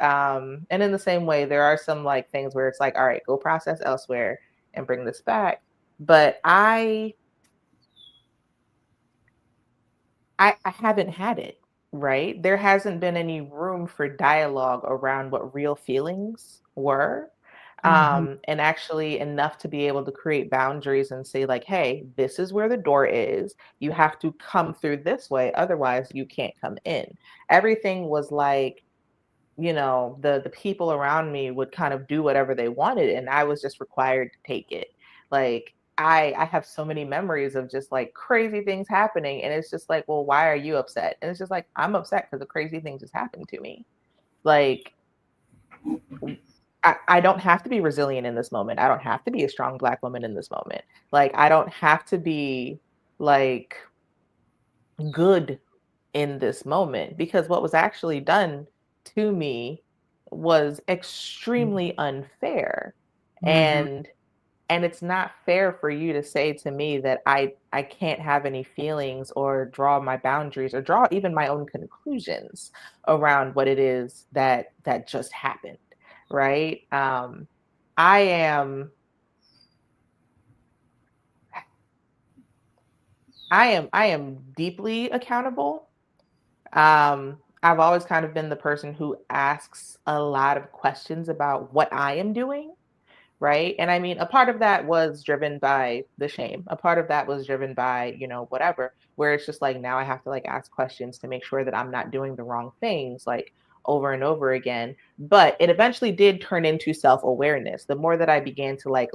in the same way there are some like things where it's like, all right, go process elsewhere and bring this back. But I haven't had it, right? There hasn't been any room for dialogue around what real feelings were. Mhm. And actually enough to be able to create boundaries and say, like, hey, this is where the door is. You have to come through this way. Otherwise, you can't come in. Everything was like, the people around me would kind of do whatever they wanted and I was just required to take it. Like I have so many memories of just like crazy things happening and it's just like, well, why are you upset? And it's just like, I'm upset because the crazy thing just happened to me. Like I don't have to be resilient in this moment. I don't have to be a strong Black woman in this moment. Like, I don't have to be like good in this moment, because what was actually done to me was extremely unfair. Mm-hmm. And it's not fair for you to say to me that I can't have any feelings or draw my boundaries or draw even my own conclusions around what it is that just happened, right? I am I am deeply accountable. I've always kind of been the person who asks a lot of questions about what I am doing, right? And I mean, a part of that was driven by the shame. A part of that was driven by, whatever, where it's just like now I have to like ask questions to make sure that I'm not doing the wrong things like over and over again. But it eventually did turn into self-awareness. The more that I began to like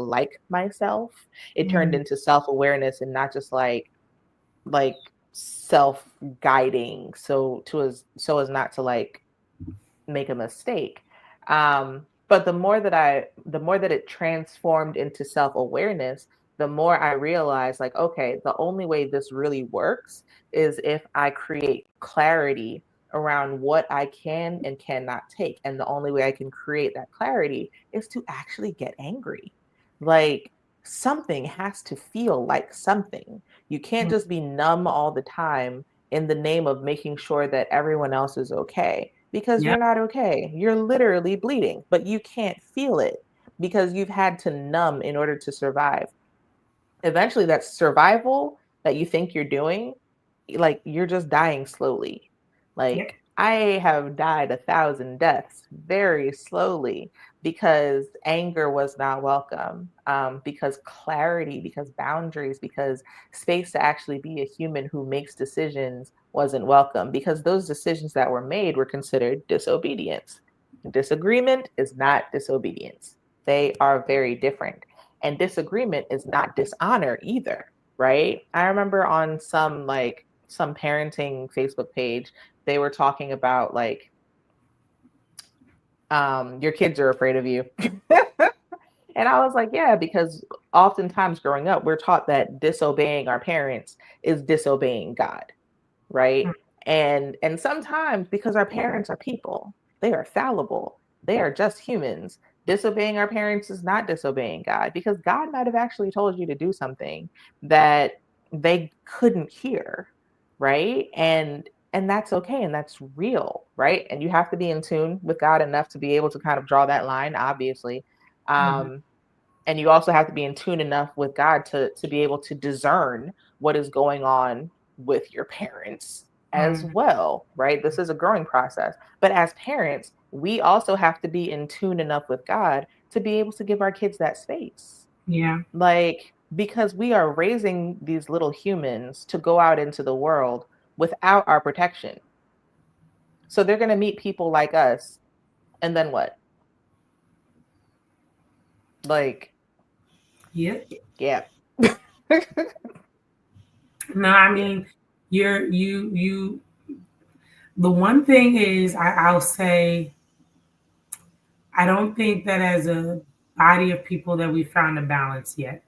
myself, it turned Mm-hmm. into self-awareness and not just like self-guiding so as not to like make a mistake. But the more that it transformed into self-awareness, the more I realized like, okay, the only way this really works is if I create clarity around what I can and cannot take. And the only way I can create that clarity is to actually get angry. Like, something has to feel like something. You can't just be numb all the time in the name of making sure that everyone else is okay, because Yep. you're not okay. You're literally bleeding, but you can't feel it because you've had to numb in order to survive. Eventually, that survival that you think you're doing, like, you're just dying slowly. Yep. Like, I have died 1,000 deaths very slowly because anger was not welcome, because clarity, because boundaries, because space to actually be a human who makes decisions wasn't welcome, because those decisions that were made were considered disobedience. Disagreement is not disobedience, they are very different. And disagreement is not dishonor either, right? I remember on some parenting Facebook page, they were talking about like, your kids are afraid of you. And I was like, yeah, because oftentimes growing up, we're taught that disobeying our parents is disobeying God, right? And sometimes, because our parents are people, they are fallible, they are just humans. Disobeying our parents is not disobeying God, because God might have actually told you to do something that they couldn't hear, right? And that's okay, and that's real, right? And you have to be in tune with God enough to be able to kind of draw that line, obviously. Mm-hmm. um and you also have to be in tune enough with God to be able to discern what is going on with your parents as Mm-hmm. well, right? This is a growing process. But as parents, we also have to be in tune enough with God to be able to give our kids that space. Yeah. Like, because we are raising these little humans to go out into the world without our protection. So they're going to meet people like us. And then what? Like, Yep. yeah. No, I mean, you. The one thing is, I'll say, I don't think that as a body of people that we found a balance yet,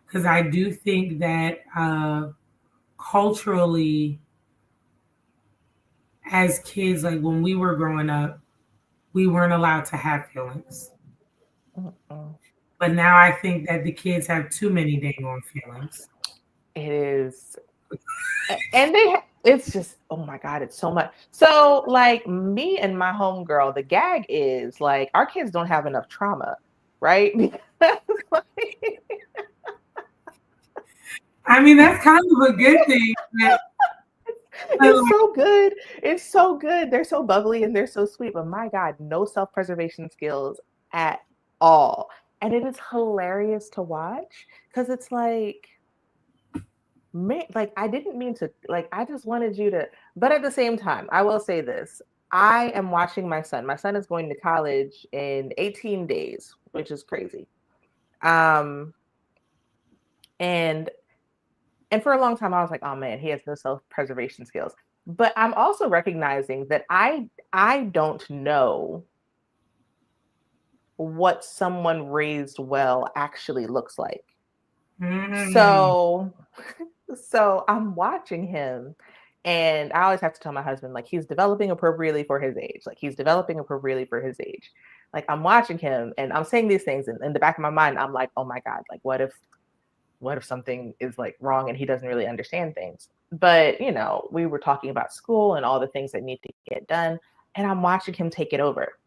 because I do think that culturally, as kids, like when we were growing up, we weren't allowed to have feelings. Mm-mm. But now I think that the kids have too many dang on feelings. It is. And it's just, oh my God, it's so much. So like, me and my homegirl, the gag is like, our kids don't have enough trauma, right? Because like, I mean, that's kind of a good thing. it's so good. It's so good. They're so bubbly and they're so sweet, but my God, no self-preservation skills at all. And it is hilarious to watch because it's like, like, I didn't mean to, like, I just wanted you to, but at the same time, I will say this. I am watching my son. My son is going to college in 18 days, which is crazy. Um, and and for a long time I was like, oh man, he has no self-preservation skills. But I'm also recognizing that I don't know what someone raised well actually looks like. Mm. So I'm watching him, and I always have to tell my husband, like, he's developing appropriately for his age. Like, he's developing appropriately for his age. Like, I'm watching him and I'm saying these things, and in the back of my mind, I'm like, oh my God, like, what if something is like wrong and he doesn't really understand things? But we were talking about school and all the things that need to get done, and I'm watching him take it over.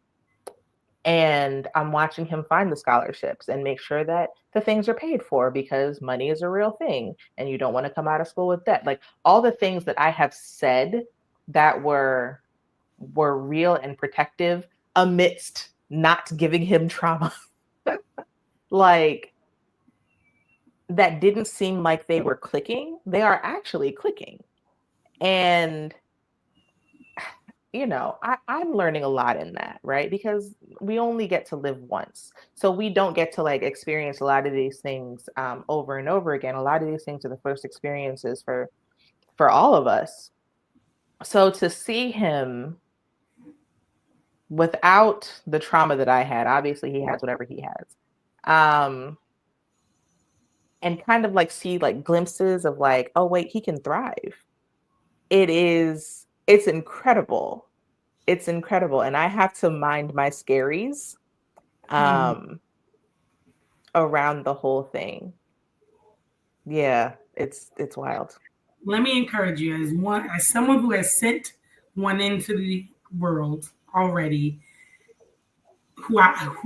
And I'm watching him find the scholarships and make sure that the things are paid for, because money is a real thing and you don't want to come out of school with debt. Like, all the things that I have said that were real and protective amidst not giving him trauma. Like, that didn't seem like they were clicking. They are actually clicking. And I'm learning a lot in that, right? Because we only get to live once. So we don't get to like experience a lot of these things over and over again. A lot of these things are the first experiences for all of us. So to see him without the trauma that I had, obviously he has whatever he has. And kind of like see like glimpses of like, oh wait, he can thrive. It's incredible. It's incredible. And I have to mind my scaries around the whole thing. Yeah, it's wild. Let me encourage you as someone who has sent one into the world already, who I'm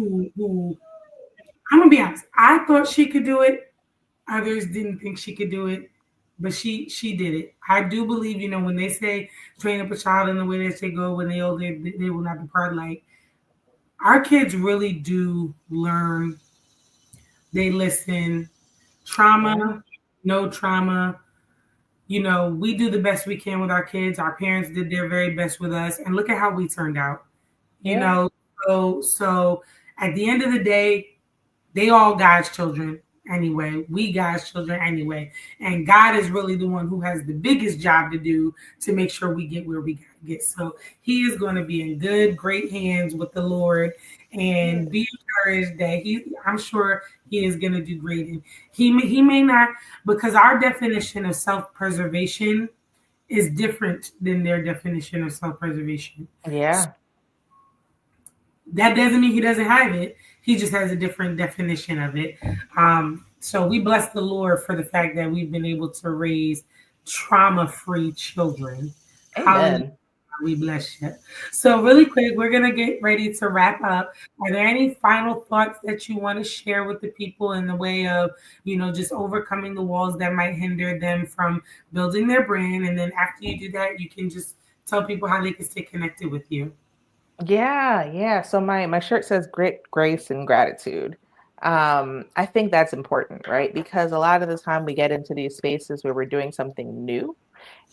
gonna be honest, I thought she could do it. Others didn't think she could do it, but she did it. I do believe, when they say train up a child in the way that they go, when they older, they will not depart. Like, our kids really do learn. They listen. Trauma, no trauma. We do the best we can with our kids. Our parents did their very best with us, and look at how we turned out. So at the end of the day, they all God's children anyway. We God's children anyway. And God is really the one who has the biggest job to do to make sure we get where we got to get. So he is going to be in good, great hands with the Lord, and be encouraged that I'm sure he is going to do great. And he may not, because our definition of self-preservation is different than their definition of self-preservation. Yeah. That doesn't mean he doesn't have it. He just has a different definition of it. So we bless the Lord for the fact that we've been able to raise trauma-free children. Amen. We bless you. So really quick, we're going to get ready to wrap up. Are there any final thoughts that you want to share with the people in the way of, just overcoming the walls that might hinder them from building their brand? And then after you do that, you can just tell people how they can stay connected with you. Yeah. So my shirt says grit, grace, and gratitude. I think that's important, right? Because a lot of the time we get into these spaces where we're doing something new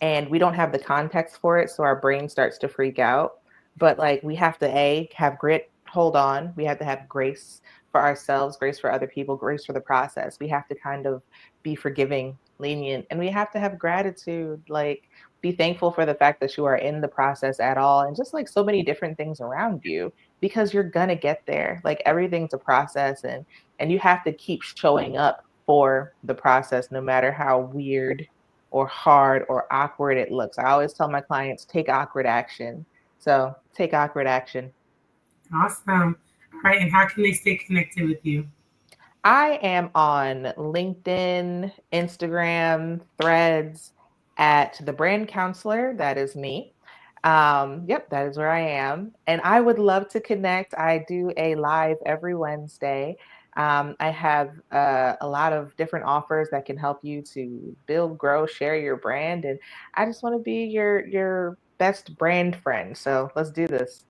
and we don't have the context for it. So our brain starts to freak out. But like, we have to have grit, hold on. We have to have grace for ourselves, grace for other people, grace for the process. We have to kind of be forgiving, lenient, and we have to have gratitude, like be thankful for the fact that you are in the process at all, and just like so many different things around you, because you're gonna get there. Like, everything's a process, and you have to keep showing up for the process, no matter how weird or hard or awkward it looks. I always tell my clients, take awkward action. So take awkward action. Awesome. All right. And how can they stay connected with you? I am on LinkedIn, Instagram, Threads at The Brand Counselor. That is me. Yep, that is where I am. And I would love to connect. I do a live every Wednesday. I have a lot of different offers that can help you to build, grow, share your brand. And I just want to be your best brand friend. So let's do this.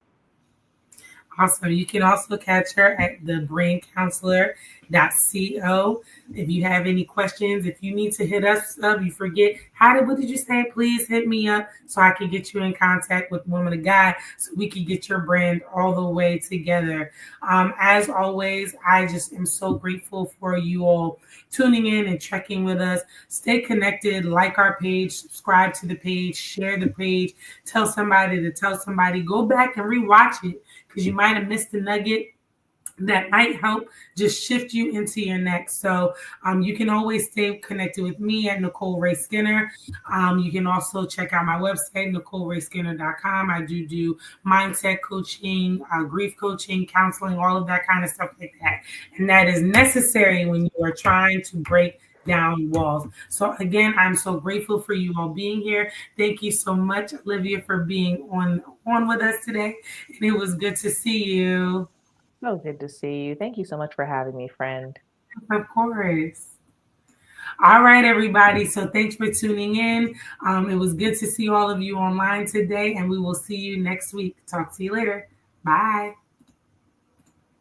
Awesome. You can also catch her at thebraincounselor.co. If you have any questions, if you need to hit us up, you forget, what did you say? Please hit me up so I can get you in contact with Woman of God so we can get your brand all the way together. As always, I just am so grateful for you all tuning in and checking with us. Stay connected, like our page, subscribe to the page, share the page, tell somebody to tell somebody, go back and rewatch it, because you might have missed the nugget that might help just shift you into your next. So you can always stay connected with me at Nicole Ray Skinner. You can also check out my website, NicoleRaySkinner.com. I do mindset coaching, grief coaching, counseling, all of that kind of stuff like that. And that is necessary when you are trying to break down walls. So again, I'm so grateful for you all being here. Thank you so much, Olivia, for being on with us today. And it was good to see you. So good to see you. Thank you so much for having me, friend. Of course. All right, everybody. So thanks for tuning in. It was good to see all of you online today, and we will see you next week. Talk to you later. Bye.